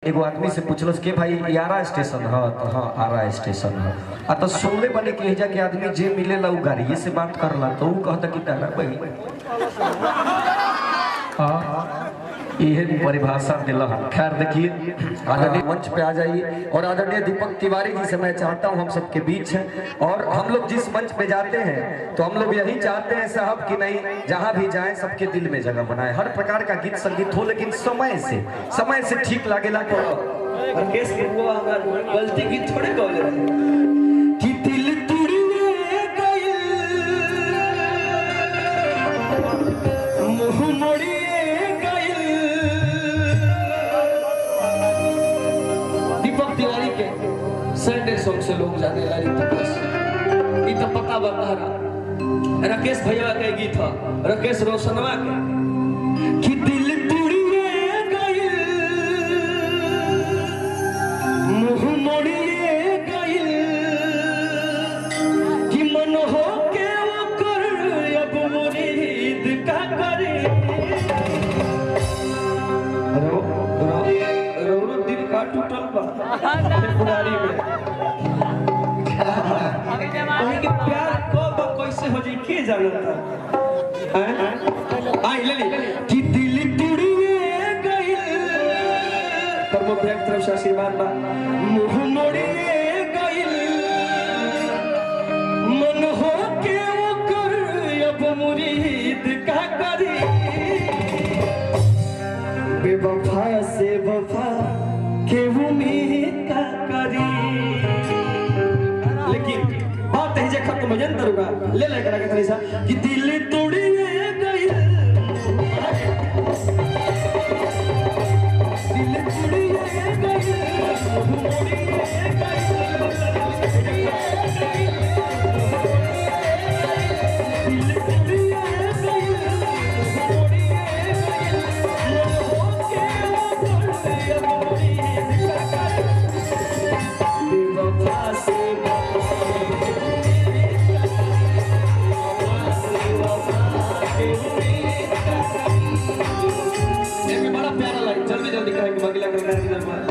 एगो आदमी से पूछलस के भाई यारा स्टेशन है तो हाँ आरा स्टेशन है आ तो सुनले बने कि एजा के आदमी जे मिलेला उ गाड़िए से बात करला तो उ कहता कि तारा भाई हाँ यह परिभाषा दिला। खैर देखिए आदरणीय मंच पे आ जाइए और आदरणीय दीपक तिवारी जी से मैं चाहता हूं हम सबके बीच हैं और हम लोग जिस मंच पे जाते हैं तो हम लोग यही चाहते हैं साहब कि नहीं जहां भी जाएं सबके दिल में जगह बनाए, हर प्रकार का गीत संगीत हो लेकिन समय से ठीक लागेला तो गलती गीत थोड़े बोले कि दिल तुड़िए गइल मुंह मोड़िए संडे सॉन्ग से लोग जाने वाली तो पता बता राकेश भैया के गीत था राकेश रोशनवा के कि दिल तुड़िए गइल मुंह मोड़िए गइल कि मन हो के वो कर अब मुरीद का करे रो दिल का टूटल बा बुढ़ारी में के प्यार कब कैसे हो जाए के जानता हैं आई ले कि दिल तुड़िए गइल कर्म भक्त तरफ से आशीर्वाद बा मुंह मोड़िए गइल मन हो के वो कर अब मुरीद का करी बेवफा से वफा के उम्मीद का करी। लेकिन बात है जे खत्म जन तरुगा ले ले करा के थैसा कि दिल तोड़िए गइल दिल तोड़िए गइल मोड़िए बड़ा प्यारा लाइन जल्दी जल्दी करेंगे अगला करना